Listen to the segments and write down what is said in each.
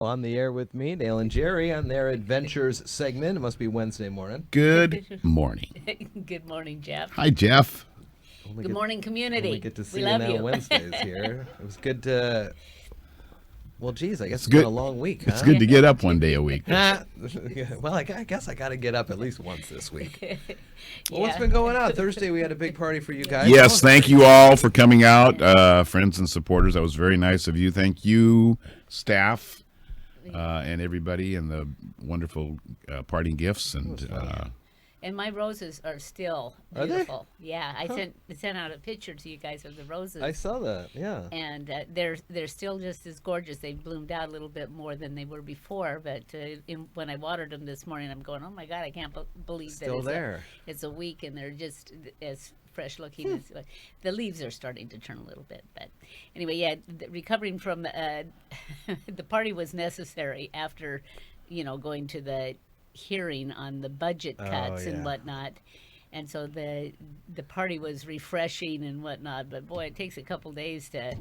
On the air with me, Dale and Jerry, on their adventures segment. It must be Wednesday morning. Good morning. Good morning, Jeff. Hi, Jeff. Good morning, community. We get to see we you love now you. Wednesdays here. It was good to... Well, geez, I guess it's good. been a long week, huh? It's good to get up one day a week. Well, I guess I got to get up at least once this week. Well, what's Yeah. been going on? Thursday, we had a big party for you guys. Yes, thank you all for coming out, friends and supporters. That was very nice of you. Thank you, staff, and everybody, and the wonderful parting gifts. And my roses are still Are they? beautiful. Yeah, I sent out a picture to you guys of the roses. I saw that, yeah. And they're still just as gorgeous. They've bloomed out a little bit more than they were before. But when I watered them this morning, I'm going, oh my God, I can't believe Still that there. It's a week and they're just as fresh looking as the leaves are starting to turn a little bit. But anyway, yeah, recovering from the party was necessary after, going to the hearing on the budget cuts and whatnot. And so the party was refreshing and whatnot, but boy, it takes a couple days to,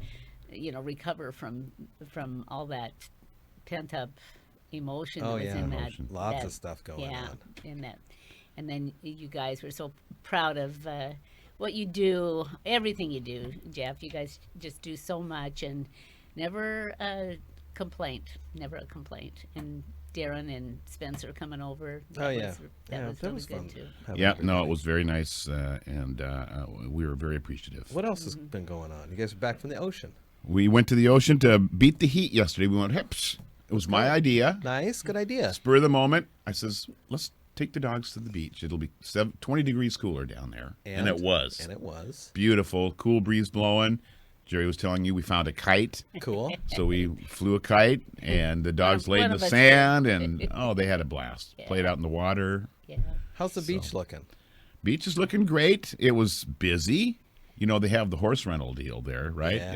recover from all that pent up emotion that was in that. Lots of stuff going on. In that. And then you guys were so proud of what you do, everything you do, Jeff. You guys just do so much and never a complaint. And Darren and Spencer coming over. That was really fun. good too. Yeah, no, it was very nice, and we were very appreciative. What else has been going on? You guys are back from the ocean. We went to the ocean to beat the heat yesterday. We went hips. It was my idea. Nice, good idea. Spur of the moment. I says, let's take the dogs to the beach. It'll be 20 degrees cooler down there. And it was. And it was. Beautiful, cool breeze blowing. Jerry was telling you we found a kite. Cool. So we flew a kite, and the dogs laid in the sand, and they had a blast. Yeah. Played out in the water. Yeah. How's the beach looking? Beach is looking great. It was busy. They have the horse rental deal there, right? Yeah.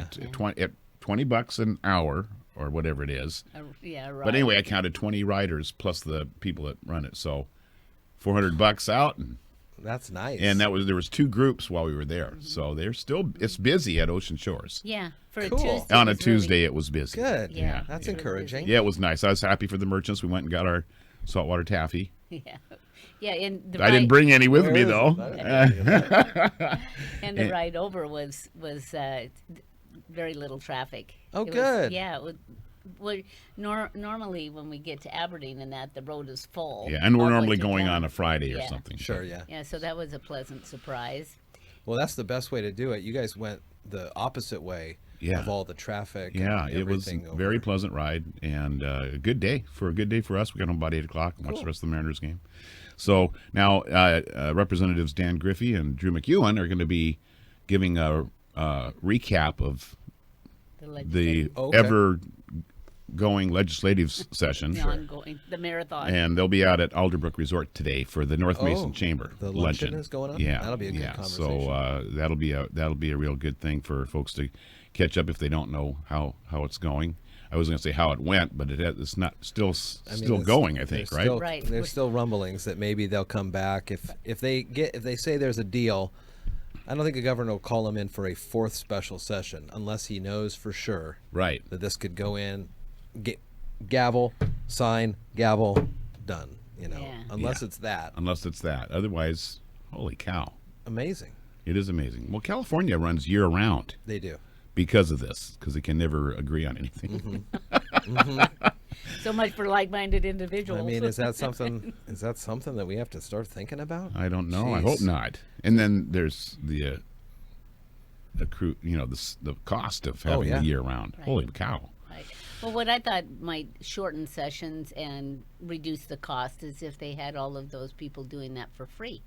At $20 an hour or whatever it is. Yeah, right. But anyway, I counted 20 riders plus the people that run it. So $400 out, and That's nice. there was two groups while we were there. So it's busy at Ocean Shores. Yeah, for Cool. a Tuesday. On a it's Tuesday, really, it was busy. Good. Yeah. That's Yeah. encouraging. Yeah, it was nice. I was happy for the merchants. We went and got our saltwater taffy. yeah, yeah. And I didn't bring any with me, though. And the ride over was very little traffic. Oh, It was- good. Yeah. Normally when we get to Aberdeen and that, the road is full. Yeah, and we're all the way normally to going town. on a Friday or Yeah. something. Sure, yeah. Yeah, so that was a pleasant surprise. Well, that's the best way to do it. You guys went the opposite way Yeah. of all the traffic. Yeah, and it was a everything over. very pleasant ride and a good day for us. We got home about 8 o'clock and watched the rest of the Mariners game. So now Representatives Dan Griffey and Drew McEwen are going to be giving a recap of The the legislative, ever-going legislative session. the marathon. And they'll be out at Alderbrook Resort today for the North Mason Chamber the luncheon is going on? Yeah, That'll be a good yeah. conversation. So that'll be a real good thing for folks to catch up if they don't know how it's going. I was going to say how it went, but it's not still going. I think, there's right? Still, Right. There's still rumblings that maybe they'll come back if they say there's a deal. I don't think the governor will call him in for a fourth special session unless he knows for sure Right. that this could go in, gavel, sign, gavel, done. Yeah. Unless Yeah. it's that. Unless it's that. Otherwise, holy cow, Amazing. it is amazing. Well, California runs year round They do. because of this, because they can never agree on anything. So much for like-minded individuals. I mean, is that something that we have to start thinking about? I don't know. I Jeez. hope not. And then there's the the cost of having yeah. a year round. Right. Holy cow. Right. Well, what I thought might shorten sessions and reduce the cost is if they had all of those people doing that for free.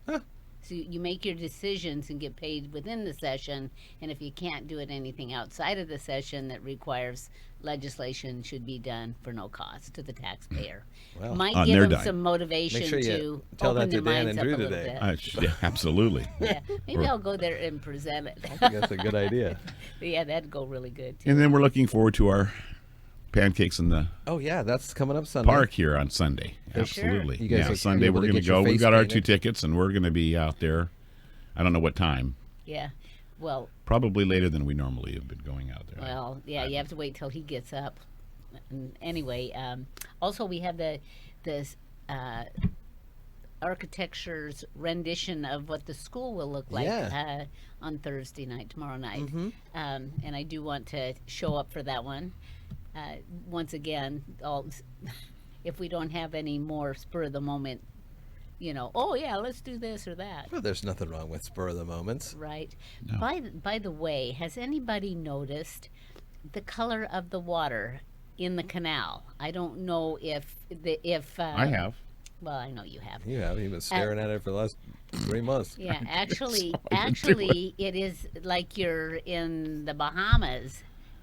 Huh. So you make your decisions and get paid within the session, and if you can't do it anything outside of the session that requires legislation should be done for no cost to the taxpayer. Well, Might on give their them dime. some motivation Make sure you to tell open that to their Dan minds and up Drew a little today. bit. Yeah, absolutely. Yeah, maybe I'll go there and present it. I think that's a good idea. Yeah, that'd go really good too. And then we're looking forward to our pancakes in the Oh yeah, that's coming up Sunday. park here on Sunday. sure. Absolutely. You guys Yeah, are Sunday able we're to going to get your go. We've face got our painted? 2 tickets, and we're going to be out there. I don't know what time. Yeah. Well, Probably later than we normally have been going out there. yeah, you have to wait till he gets up. Anyway, also we have the architecture's rendition of what the school will look like on Thursday night, tomorrow night. And I do want to show up for that one. Once again, if we don't have any more spur of the moment, oh yeah, let's do this or that. Well, there's nothing wrong with spur of the moments. Right. No. By the way, has anybody noticed the color of the water in the canal? I don't know if I have. Well, I know you have. You have. You've been staring at it for the last 3 months. Yeah, actually, all you're doing. it is like you're in the Bahamas.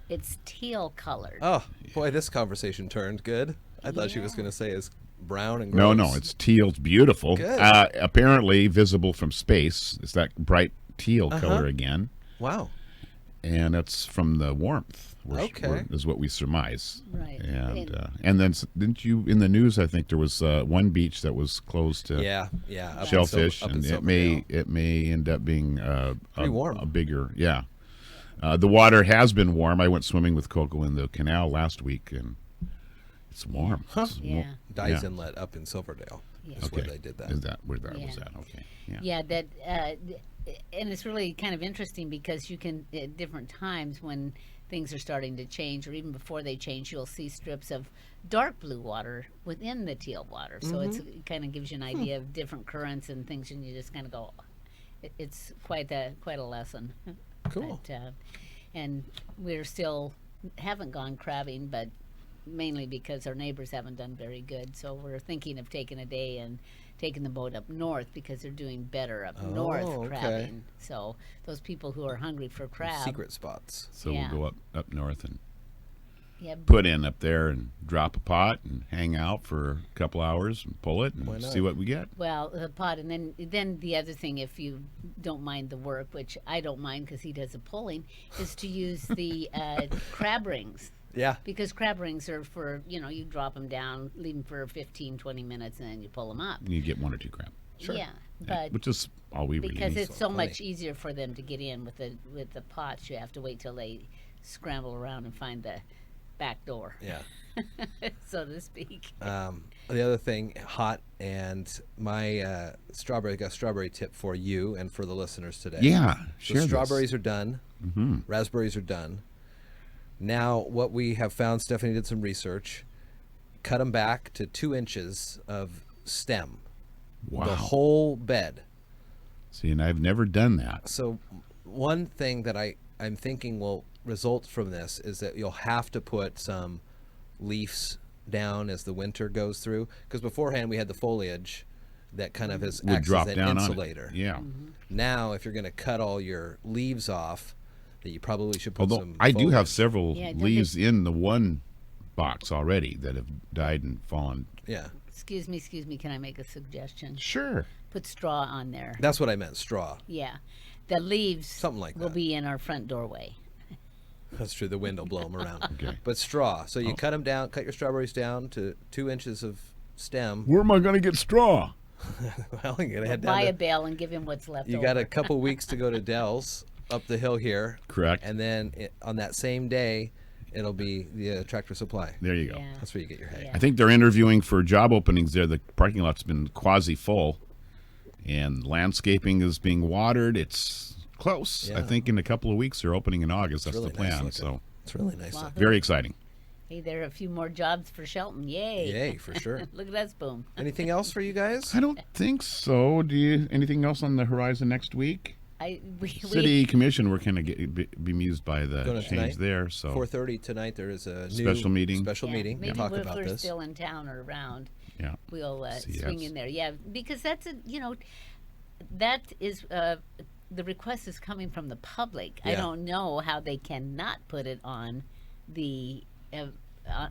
It's teal colored. Oh, boy, this conversation turned good. I thought she was Yeah. going to say it's brown and No, gross. no, it's teal. It's beautiful. Good. Apparently visible from space. It's that bright teal color again, Wow. and that's from the warmth. Okay. Is what we surmise. Right. And then didn't you in the news? I think there was one beach that was closed to Yeah. Up in shellfish, Up in and Silverdale. it may end up being Pretty warm. a bigger. Yeah. The water has been warm. I went swimming with Coco in the canal last week, and it's warm. It's Yeah. Dyes yeah. Inlet up in Silverdale. Yeah. Is where they did that. Is that where that was Yeah. at? Okay. Yeah. Yeah, that and it's really kind of interesting because you can at different times when things are starting to change, or even before they change, you'll see strips of dark blue water within the teal water. So it kind of gives you an idea of different currents and things, and you just kind of go, it's quite a lesson. Cool. But, and we're still haven't gone crabbing, but mainly because our neighbors haven't done very good. So we're thinking of taking a day and taking the boat up north because they're doing better up north okay. crabbing. So those people who are hungry for crab, Secret spots. So Yeah. we'll go up north and yeah, put in up there and drop a pot and hang out for a couple hours and pull it Why and not? see what we get. well, the pot, and then the other thing, if you don't mind the work, which I don't mind because he does the pulling, is to use the crab rings. Yeah. Because crab rings are for, you drop them down, leave them for 15, 20 minutes, and then you pull them up. And you get one or two crab. Sure. Yeah, but Which is all we really because need. it's so funny. much easier for them to get in with the pots, you have to wait till they scramble around and find the back door, Yeah. so to speak. The other thing, hot, and my got a strawberry tip for you and for the listeners today. Yeah, So share this. strawberries are done. Raspberries are done. Now, what we have found, Stephanie did some research, cut them back to 2 inches of stem. Wow. The whole bed. See, and I've never done that. So one thing that I'm thinking will result from this is that you'll have to put some leaves down as the winter goes through, because beforehand we had the foliage that kind of has Would acts drop as an down insulator. on it. Yeah. Now, if you're going to cut all your leaves off, that you probably should put Although some I do have foliage. several Yeah, don't leaves in the one box already that have died and fallen. Yeah, Excuse me, can I make a suggestion? Sure. Put straw on there. that's what I meant, straw. Yeah, the leaves Something like will that. be in our front doorway. That's true. The wind will blow them around. Okay. But straw. So you Oh. cut them down, cut your strawberries down to 2 inches of stem. Where am I going to get straw? Well, you're going to head down Buy to a bale and give him what's left You over. got a couple weeks to go to Dell's up the hill here. Correct. And then on that same day, it'll be the Tractor Supply. There you go. Yeah. That's where you get your hay. Yeah. I think they're interviewing for job openings there. The parking lot's been quasi full, and landscaping is being watered. It's close. I Yeah. think in a couple of weeks they're opening in August. That's really the plan. nice looking. So It's really nice. Wow. looking. very exciting. Hey, there are a few more jobs for Shelton. Yay! Yay, for sure. Look at us, boom. Anything else for you guys? I don't think so. Do you? Anything else on the horizon next week? We City Commission, we're kind of be bemused by the Going to change tonight? there. So 4:30 tonight. There is a new Special meeting. Special yeah, meeting. Maybe We'll talk if about we're this. still in town or around, yeah, we'll See, swing that's- in there. Yeah, because that's that is the request is coming from the public. I Yeah. don't know how they cannot put it on the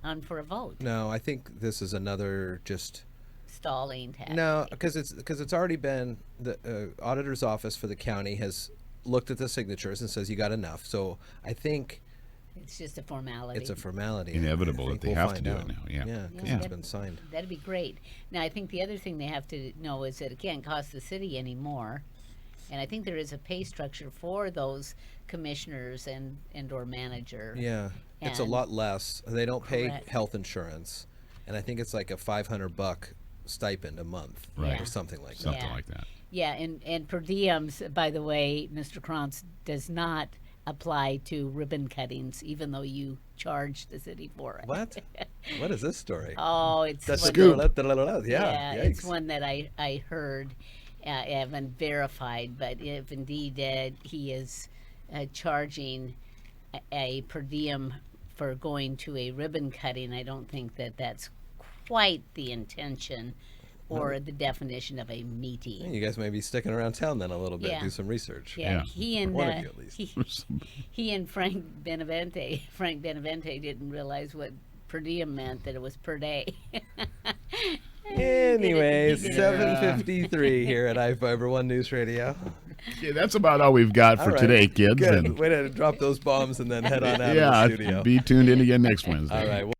on for a vote. No, I think this is another just Stalling tactic. no, because it's already been the auditor's office for the county has looked at the signatures and says you got enough. So I think It's just a formality. it's a formality. Inevitable I think that they we'll have to find do it out. now, yeah. Yeah, because Yeah. it's been signed. That'd be great. Now, I think the other thing they have to know is that it can't cost the city anymore. And I think there is a pay structure for those commissioners and or manager. Yeah. It's a And- lot less. They don't pay Correct. health insurance, and I think it's like a $500 stipend a month, Right. or something like that. Something Yeah. like that. Yeah, and per diems, by the way, Mr. Krantz, does not apply to ribbon cuttings, even though you charge the city for it. What? What is this story? Oh, it's That's one scoop. Yeah, it's yikes. one that I heard, I haven't verified, but if indeed he is charging a per diem for going to a ribbon cutting, I don't think that that's quite the intention or the definition of a meeting. You guys may be sticking around town then a little bit. Yeah. Do some research. Yeah, Yeah. he and One of you at least. he and Frank Benevente didn't realize what per diem meant, that it was per day. Anyways, He didn't- 7:53 here at iFiber One News Radio. Okay, that's about all we've got for All right. today, kids. Good. And Way to drop those bombs and then head on out yeah, of the studio. be tuned in again next Wednesday. All right.